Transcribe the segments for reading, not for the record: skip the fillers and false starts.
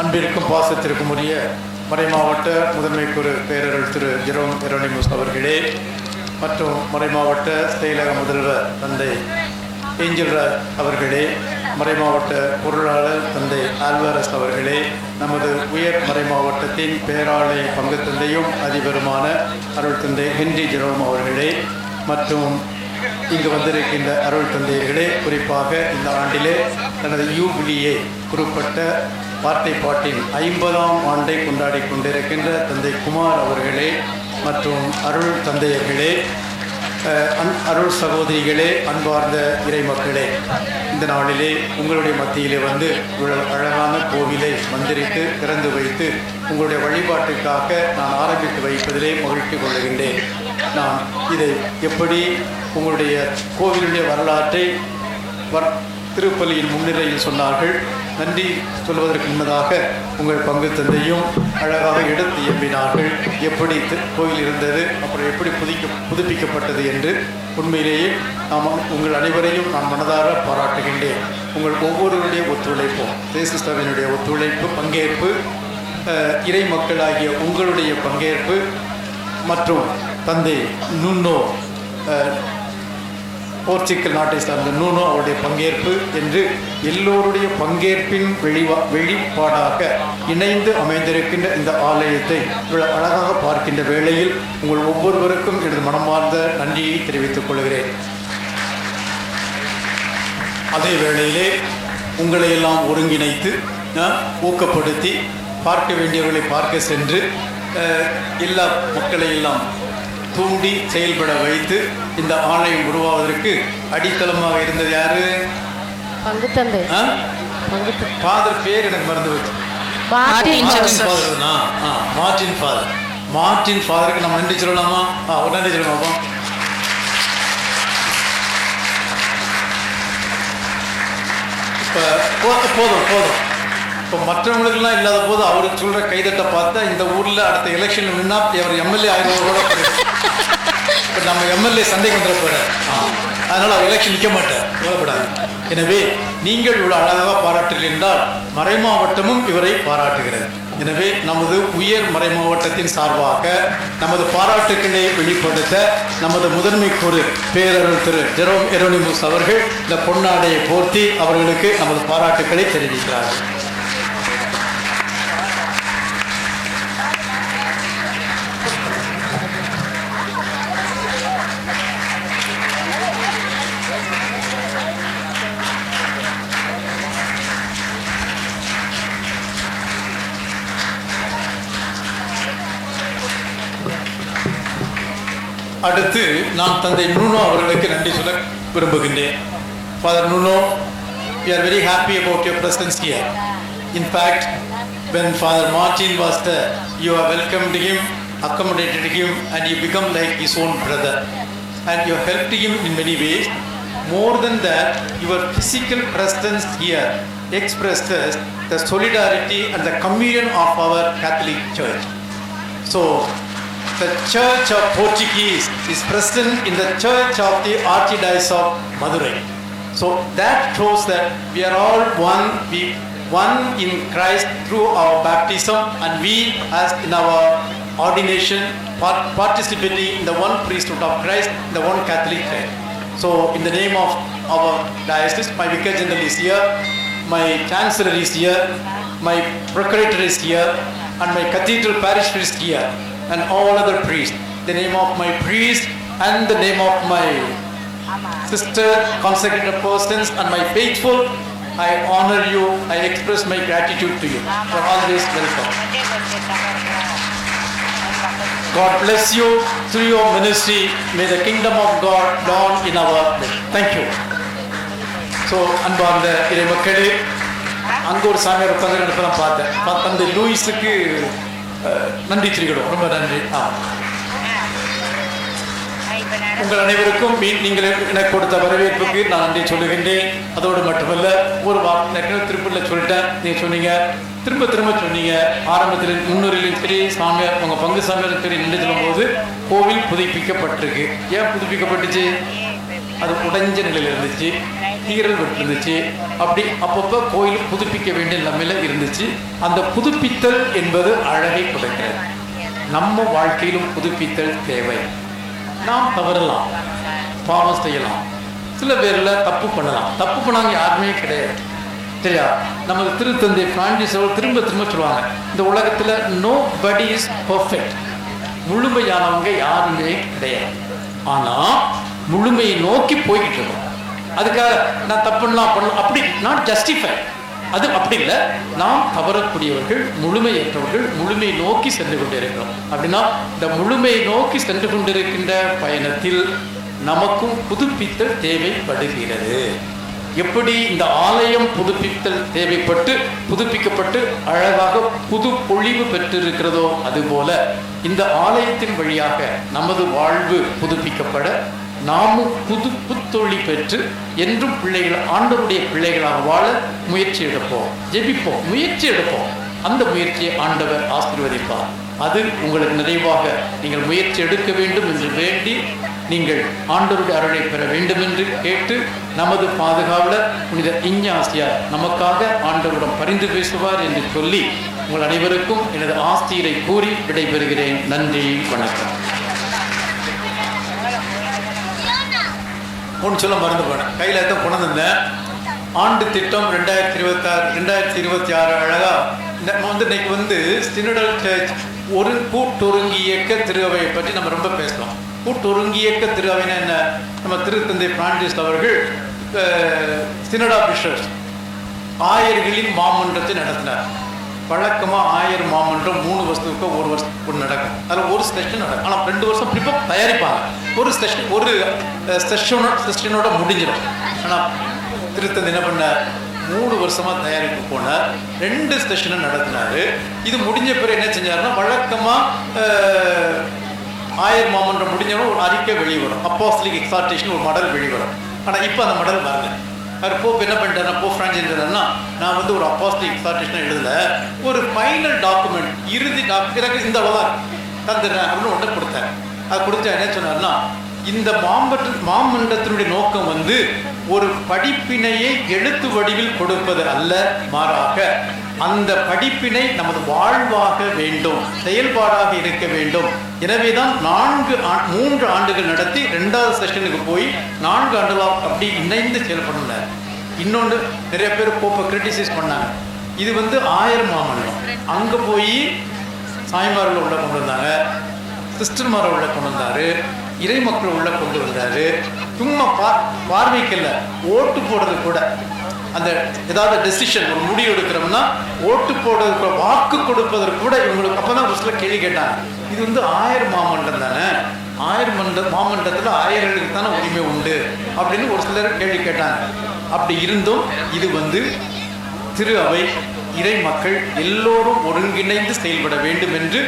அன்பிற்கும் பாசத்திற்கும் உரிய மறைமாவட்ட முதன்மை குரு பேரருள் திரு ஜெரோம் எரோனிமஸ் அவர்களே மற்றும் மறைமாவட்ட செயலக முதல்வர் தந்தை ஏஞ்சல்ராஜ் அவர்களே, மறைமாவட்ட பொருளாளர் தந்தை ஆல்வாரஸ் அவர்களே, நமது உயர் மறைமாவட்டத்தின் பேராளை பங்கு தந்தையும் அதிபருமான அருள் தந்தை ஹென்றி ஜெரோம் அவர்களே மற்றும் இங்கு வந்திருக்கின்ற அருள் தந்தையர்களே, குறிப்பாக இந்த ஆண்டிலே தனது யூபிலியை குறிப்பிட்ட வார்த்தை பாட்டின் 50ஆம் ஆண்டை கொண்டாடி கொண்டிருக்கின்ற தந்தை குமார் அவர்களே மற்றும் அருள் தந்தையர்களே, அருள் சகோதரிகளே, அன்பார்ந்த இறை மக்களே, இந்த நாளிலே உங்களுடைய மத்தியிலே வந்து அழகான கோவிலை மந்திரித்து திறந்து வைத்து உங்களுடைய வழிபாட்டுக்காக நான் ஆரம்பித்து வைப்பதிலே மகிழ்ச்சி கொள்ளுகின்றேன். நான் இதை எப்படி உங்களுடைய கோவிலுடைய வரலாற்றை திருப்பலியின் முன்னிலையில் சொன்னார்கள். நன்றி சொல்வதற்கு முன்னதாக உங்கள் பங்கு தந்தையும் அழகாக எடுத்து இயம்பினார்கள். எப்படி கோயில் இருந்தது, அப்புறம் எப்படி புதுப்பிக்கப்பட்டது என்று உண்மையிலேயே உங்கள் அனைவரையும் நான் மனதார பாராட்டுகின்றேன். உங்கள் ஒவ்வொருவருடைய ஒத்துழைப்பும், தேசிஸ்தாவினுடைய ஒத்துழைப்பு, பங்கேற்பு, இறை மக்களாகிய உங்களுடைய பங்கேற்பு மற்றும் தந்தை நுண்ணோ போர்ச்சுகல் நாட்டை சார்ந்த நூனோ அவருடைய பங்கேற்பு என்று எல்லோருடைய பங்கேற்பின் வெளிப்பாடாக இணைந்து அமைந்திருக்கின்ற இந்த ஆலயத்தை அழகாக பார்க்கின்ற வேளையில் உங்கள் ஒவ்வொருவருக்கும் எனது மனமார்ந்த நன்றியை தெரிவித்துக் கொள்கிறேன். அதே வேளையிலே உங்களை எல்லாம் ஒருங்கிணைத்து ஊக்கப்படுத்தி பார்க்க வேண்டியவர்களை பார்க்க சென்று எல்லா மக்களை எல்லாம் தூண்டி செயல்பட வைத்து இந்த ஆலயம் உருவாவதற்கு அடித்தளமாக இருந்தது யாரு? பங்கு தந்தை. ஃபாதர் பேர் எனக்கு மறந்து வச்சு. Martin father. மார்டின் ஃபாதருக்கு நம்ம நன்றி சொல்லலாமா? ஒரு நன்றி சொல்லலாமா? இப்போ போதும். இப்போ மற்றவங்களுக்கெல்லாம் இல்லாத போது அவருக்கு சொல்கிற கைதட்டை பார்த்தா இந்த ஊரில் அடுத்த எலெக்ஷனில் நின்னா அவர் எம்எல்ஏ ஆகிறவரோட இப்போ நம்ம எம்எல்ஏ சந்தேகம் வந்துட போகிறார். அதனால் அவர் எலெக்ஷன் நிற்க மாட்டார், கவலைப்படாது. எனவே நீங்கள் இவ்வளோ அழகாக பாராட்டுகள் என்றால் மறைமாவட்டமும் இவரை பாராட்டுகிறது. எனவே நமது உயர் மறைமாவட்டத்தின் சார்பாக நமது பாராட்டுக்களை வெளிப்படுத்த நமது முதன்மை குரு பேரருள் திரு ஜெரோம் எரோனிமஸ் அவர்கள் இந்த பொன்னாடையை போர்த்தி அவர்களுக்கு நமது பாராட்டுக்களை தெரிவிக்கிறார்கள். அடுத்து நான் தந்தை நூனோ அவர்களுக்கு நன்றி சொல்ல விரும்புகின்றேன். Father Nuno, we are very happy about your presence here. In fact, when Father Martin was there, you have welcomed him, accommodated him, and you become like his own brother. And you helped him in many ways. More than that, your physical presence here expresses the solidarity and the communion of our Catholic Church. So, the Church of Portuguese is present in the Church of the Archdiocese of Madurai. So that shows that we are all one in Christ through our baptism, and we as in our ordination participating in the one priesthood of Christ, the one Catholic faith. So in the name of our diocese, my Vicar General is here, my Chancellor is here, my Procurator is here, and my Cathedral Parish priest here, and all other priests. The name of my priest and the name of my sister, consecrated persons, and my faithful, I honor you. I express my gratitude to you. You are always welcome. God bless you through your ministry. May the kingdom of God dawn in our midst. Thank you. So, அன்பார்ந்த இறை மக்களே, அங்கே ஒரு சாமியார் உட்காந்து நடப்பதான் பார்த்தேன். தந்தை லூயிஸுக்கு நன்றி தெரிவிக்கிறோம். ரொம்ப நன்றி. உங்கள் அனைவருக்கும் நீங்கள் எனக்கு கொடுத்த வரவேற்புக்கு நான் நன்றி சொல்லுகின்றேன். அதோடு மட்டுமல்ல, ஒரு வார்த்தை திருப்பூரில் சொல்லிட்டேன், நீங்கள் சொன்னீங்க, திரும்ப சொன்னீங்க. ஆரம்பத்தில் முன்னூரிலும் சரி, சாமியார் உங்கள் பங்கு சாமியாரும் சரி நின்று சொல்லும்போது கோவில் புதுப்பிக்கப்பட்டிருக்கு. ஏன் புதுப்பிக்கப்பட்டுச்சு? அது உடைஞ்ச நிலையில் இருந்துச்சு, கீறல் விட்டு இருந்துச்சு. அப்படி அப்பப்போ கோயில் புதுப்பிக்க வேண்டிய நிலைமையில இருந்துச்சு. அந்த புதுப்பித்தல் என்பது அழகை கொடுக்கிறது. நம்ம வாழ்க்கையிலும் புதுப்பித்தல் தேவை. நாம் தவறலாம், பாவம் செய்யலாம், சில பேரில் தப்பு பண்ணலாம். தப்பு பண்ணாங்க யாருமே கிடையாது, சரியா? நமது திருத்தந்தை பிரான்சிஸ் அவர்கள் திரும்ப திரும்ப சொல்லுவாங்க, இந்த உலகத்தில் nobody is perfect. முழுமையானவங்க யாருமே கிடையாது. ஆனால் முழுமையை நோக்கி போய்கிட்டு இருக்கோம். அதுக்காக நான் தப்பு பண்ணலாம் அப்படி நாட் ஜஸ்டிஃபை, அது அப்படி இல்லை. நாம் தவறக்கூடியவர்கள், முழுமையற்றவர்கள், முழுமையை நோக்கி சென்று கொண்டிருக்கிறோம். அப்படின்னா இந்த முழுமையை நோக்கி சென்று கொண்டிருக்கின்ற பயணத்தில் நமக்கும் புதுப்பித்தல் தேவைப்படுகிறது. எப்படி இந்த ஆலயம் புதுப்பித்தல் தேவைப்பட்டு புதுப்பிக்கப்பட்டு அழகாக புது பொழிவு பெற்றிருக்கிறதோ, அதுபோல இந்த ஆலயத்தின் வழியாக நமது வாழ்வு புதுப்பிக்கப்பட நாமும் புத்தொழி பெற்று என்றும் பிள்ளைகள், ஆண்டவருடைய பிள்ளைகளாக வாழ முயற்சி எடுப்போம், ஜெபிப்போம், முயற்சி எடுப்போம். அந்த முயற்சியை ஆண்டவர் ஆசீர்வதிப்பார். அது உங்களுக்கு நிறைவாக நீங்கள் முயற்சி எடுக்க வேண்டும் என்று வேண்டி, நீங்கள் ஆண்டவருடைய அருளை பெற வேண்டும் என்று கேட்டு, நமது பாதுகாவலர் புனித இஞ்ஞாசியார் நமக்காக ஆண்டவரிடம் பரிந்து பேசுவார் என்று சொல்லி, உங்கள் அனைவருக்கும் எனது ஆசிரியரை கூறி விடைபெறுகிறேன். நன்றி, வணக்கம். ஒன்று சொல்ல மறந்து போனேன், கையில் தான் கொண்டு வந்தேன். ஆண்டு திட்டம் 2026 அழகா நம்ம இன்னைக்கு சினடல் சர்ச் ஒரு கூட்டொருங்கி இயக்க திருஅவையை பற்றி நம்ம ரொம்ப பேசலாம். கூட்டொருங்கி இயக்க திருஅவைனா என்ன? நம்ம திருத்தந்தை பிரான்சிஸ் அவர்கள் சினடா பிஷப்ஸ் ஆயர்களின் மாமன்றத்தை நடத்தினார். வழக்கமாக ஆயர் மாமன்றம் 3 வருஷத்துக்கு ஒரு வருஷத்துக்கு நடக்கும். அதில் ஒரு செஷன் நடக்கும். ஆனால் 2 வருஷம் ப்ரிப்பேர் தயாரிப்பாங்க. ஒரு செஷனோட முடிஞ்சிடும். ஆனால் திருத்தந்தை என்ன பண்ணார்? 3 வருஷமாக தயாரிப்பு போனார். 2 செஷனை நடத்தினார். இது முடிஞ்ச பிறகு என்ன செஞ்சாருன்னா, வழக்கமாக ஆயர் மாமன்றம் முடிஞ்சவங்க ஒரு அறிக்கை வெளிவரும், அப்போஸ்தலிக் எக்ஸார்டேஷன் ஒரு மடல் வெளிவரும். ஆனால் இப்போ அந்த மடல் வரல. அவர் போப் என்ன பண்ணிட்டாருன்னா, போப் பிரான்சிஸ் நான் ஒரு அப்போஸ்தலிக் எக்ஸார்டேஷன் எழுதல, ஒரு ஃபைனல் டாக்குமெண்ட், இறுதி டாக்குமெண்ட் இந்த அளவு தான் தந்துடுறேன் அப்படின்னு ஒன்றை கொடுத்தாரு. அது கொடுத்தா என்ன சொன்னார்னா, இந்த மாமன்றத்தினுடைய நோக்கம் ஒரு படிப்பினையை எழுத்து வடிவில் கொடுப்பது அல்ல, மாறாக அந்த படிப்பினை நமது வாழ்வாக வேண்டும், செயல்பாடாக இருக்க வேண்டும். எனவேதான் 3 ஆண்டுகள் நடத்தி 2வது செஷனுக்கு போய் 4 ஆண்டுகளாக அப்படி இணைந்து செயல்படுனார். இன்னொன்று, நிறைய பேர் போப்பை கிரிட்டிசைஸ் பண்ணாங்க. இது ஆயர் மாமன்றம், அங்கே போய் சாய்மார்கள் உள்ள கொண்டு வந்தாங்க, சிஸ்டர்மாரை உள்ள கொண்டு வந்தாரு, இறை மக்கள் உள்ள கொண்டு வந்தாரு. சும்மா பார்வைக்கல்ல, ஓட்டு போடுறது கூட, அந்த ஏதாவது டெசிஷன் ஒரு முடிவு எடுக்கிறோம்னா ஓட்டு போடுறதுக்கு, வாக்கு கொடுப்பதற்கு கூட இவங்களுக்கு அப்பதான் ஒரு சில கேள்வி கேட்டாங்க. இது ஆயர் மாமன்றம் தானே, ஆயர் மாமன்றத்தில் ஆயர்களுக்கு தானே உரிமை உண்டு அப்படின்னு ஒரு சிலர் கேள்வி கேட்டாங்க. அப்படி இருந்தும் இது திரு அவை, இறை மக்கள் எல்லோரும் ஒருங்கிணைந்து செயல்பட வேண்டும் என்று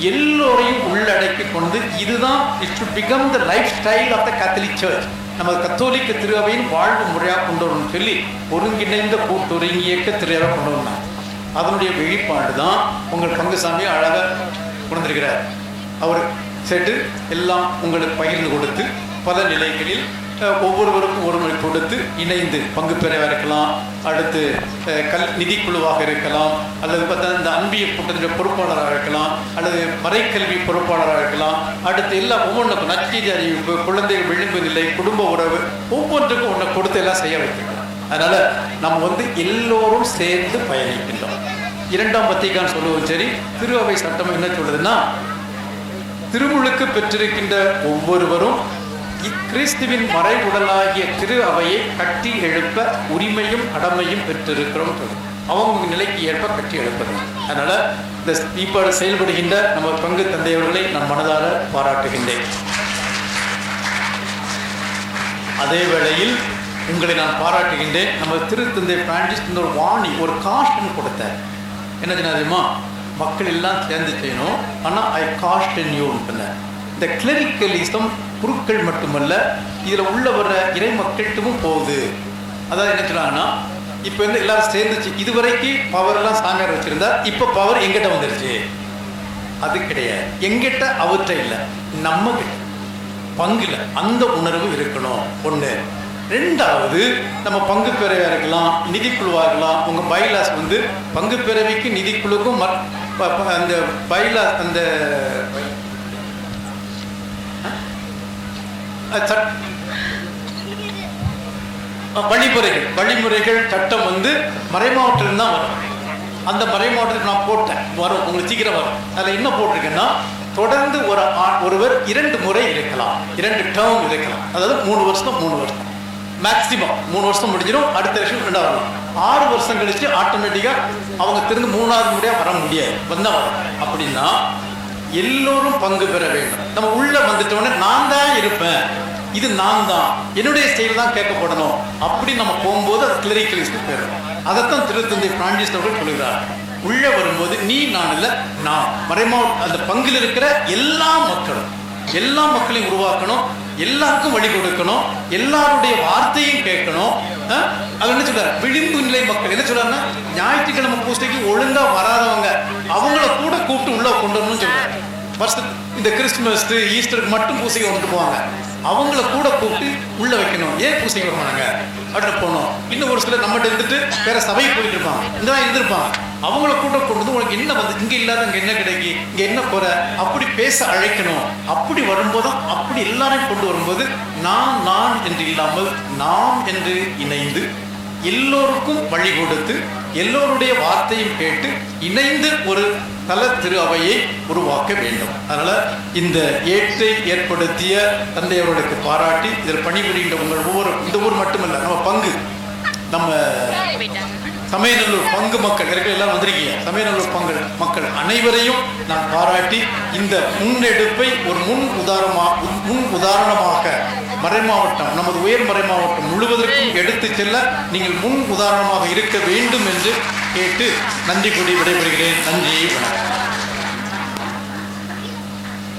எல்லோரையும் உள்ளடக்கி கொண்டு, இதுதான் it should become the life style of the Catholic church, நம்ம கத்தோலிக்க திரு அவையின் வாழ்வு முறையாக கொண்டு வரணும்னு சொல்லி ஒருங்கிணைந்த கூட்டொருங்கி இயக்க திரு அவை கொண்டு வரணும். அதனுடைய வெளிப்பாடு தான் உங்கள் பங்குசாமி அழகாக கொண்டிருக்கிறார். அவர் செட்டு எல்லாம் உங்களுக்கு பகிர்ந்து கொடுத்து பல நிலைகளில் ஒவ்வொருவருக்கும் ஒருமுறை கொடுத்து இணைந்து பங்கு பெறவாக இருக்கலாம், அடுத்து நிதிக்குழுவாக இருக்கலாம், அல்லது இந்த அன்பிய கூட்டத்தின் பொறுப்பாளராக இருக்கலாம், அல்லது மறைக்கல்வி பொறுப்பாளராக இருக்கலாம், அடுத்து எல்லாம் ஒவ்வொன்றுக்கும் நற்செய்தி அறிவிப்பு, குழந்தைகள் விளிம்பு நிலை, குடும்ப உறவு, ஒவ்வொன்றுக்கும் ஒன்றை கொடுத்து எல்லாம் செய்ய வைக்கலாம். அதனால நம்ம எல்லோரும் சேர்ந்து பயணிக்கின்றோம். 2ஆம் வத்திக்கான் சொல்லுவது சரி, திரு அவை சட்டம் என்ன சொல்லுதுன்னா, திருமுழுக்கு பெற்றிருக்கின்ற ஒவ்வொருவரும் கிறிஸ்துவின் மறை உடலாகிய திரு அவையை கட்டி எழுப்ப உரிமையும் கடமையும் பெற்றிருக்கிறோம். அவங்க நிலைக்கு ஏற்ப கட்டி எழுப்பது. அதனால இந்த ஈப்பாடு செயல்படுகின்ற நம்ம பங்கு தந்தையவர்களை நான் மனதார பாராட்டுகின்றேன். அதே வேளையில் உங்களை நான் பாராட்டுகின்றேன். நம்ம திருத்தந்தை பிரான்சிஸ் ஒரு வாணி, ஒரு காஷன் கொடுத்தார். என்ன தெரியுமா? மக்கள் எல்லாம் சேர்ந்து செய்யணும், ஆனால் ஐ காஷன் யூ. இந்த கிளரிக்கலிசம் குருக்கள் மட்டுமல்ல, இதில் உள்ள வர இறை மக்கள்கிட்டவும் போகுது. அதாவது என்ன சொல்றாங்கன்னா, இப்போ எல்லாரும் சேர்ந்துச்சு, இதுவரைக்கும் பவர் எல்லாம் சாமியார் வச்சிருந்தா, இப்போ பவர் எங்கிட்ட வந்துருச்சு. அது கிடையாது, எங்கிட்ட அவற்றை இல்லை, நம்ம கிட்ட. பங்குல அந்த உணர்வு இருக்கணும். ஒன்று. ரெண்டாவது, நம்ம பங்கு பேரவையாக இருக்கலாம், நிதிக்குழுவாக இருக்கலாம். உங்கள் பைலாஸ் வந்து பங்கு பேரவைக்கு நிதிக்குழுக்கும் அந்த பைலாஸ் அந்த வழிமுறைகள் சட்டம் வந்து மறைமாவட்டத்தில் தான் வரும். அந்த மறைமாவட்டத்துக்கு நான் போட்டேன், வரும், உங்களுக்கு சீக்கிரம் வரும். அதில் என்ன போட்டிருக்கேன்னா, தொடர்ந்து ஒருவர் 2 முறை இருக்கலாம், 2 டேர்ம் இருக்கலாம். அதாவது 3 வருஷம் மேக்சிமம் 3 வருஷம் முடிஞ்சிடும். அடுத்த வருஷம் 2வது 6 வருஷம் கழிச்சு ஆட்டோமேட்டிக்காக அவங்க திரும்ப 3வது முறையாக வர முடியாது, வந்தால் வரும். அப்படின்னா எல்லோரும் பங்கு பெற வேண்டும். நம்ம உள்ள வந்துட்டோடனே நான் தான் இருப்பேன், இது நான் தான், என்னுடைய செயல் தான் கேட்கப்படணும் அப்படி நம்ம போகும்போது அது கிளரிக்கலிஸ்ட் போயிடும். அதைத்தான் திருத்தந்தை பிரான்சிஸ் அவர்கள் சொல்கிறார். உள்ள வரும்போது நீ நான் இல்லை, நான் அந்த பங்கில் இருக்கிற எல்லா மக்களையும் உருவாக்கணும், எல்லாருக்கும் வழி கொடுக்கணும், எல்லாருடைய வார்த்தையும் கேட்கணும். அது என்ன சொல்றாரு, விளிம்பு நிலை மக்கள் என்ன சொல்றாருன்னா, ஞாயிற்றுக்கிழமை பூசைக்கு ஒழுங்கா வராதவங்க அவங்கள கூட கூப்பிட்டு உள்ள கொண்டு வரணும்னு சொல்றாரு. இந்த கிறிஸ்துமஸ் ஈஸ்டருக்கு மட்டும் பூசைக்கு வந்துட்டு போவாங்க, அவங்கள கூட கூப்பிட்டு உள்ள வைக்கணும். ஏன் பூசைக்கு வருவாங்க அப்படின்னு போனோம். இன்னும் ஒரு சிலர் நம்மகிட்ட இருந்துட்டு வேற சபைக்கு போயிட்டு இருப்பாங்க, இந்த இருந்திருப்பாங்க, அவங்கள கூட கொண்டு வந்து உனக்கு என்ன வந்து இங்க இல்லாத இங்க என்ன கிடைக்கி, இங்க என்ன குறை, அப்படி பேச அழைக்கணும். அப்படி வரும்போதும் அப்படி எல்லாரையும் கொண்டு வரும்போது நான் என்று இல்லாமல் நாம் என்று இணைந்து எல்லோருக்கும் வழி கொடுத்து எல்லோருடைய வார்த்தையும் கேட்டு இணைந்து ஒரு தல திரு அவையை உருவாக்க வேண்டும். அதனால இந்த ஏற்றை ஏற்படுத்திய தந்தை அவர்களுக்கு பாராட்டி, இதில் பணிபுரிகின்ற உங்கள் இந்த ஊர் மட்டுமல்ல, நம்ம பங்கு, நம்ம சமயநல்லூர் பங்கு மக்கள் எல்லாம் வந்திருக்கீங்க. சமயநல்லூர் மக்கள் அனைவரையும் நான் பாராட்டி, இந்த முன்னெடுப்பை ஒரு முன் உதாரணமாக மறைமாவட்டம், நமது உயர் மறைமாவட்டம் முழுவதற்கும் எடுத்து செல்ல நீங்கள் முன் உதாரணமாக இருக்க வேண்டும் என்று கேட்டு நன்றி கூறி விடைபெறுகிறேன். நன்றி, வணக்கம்.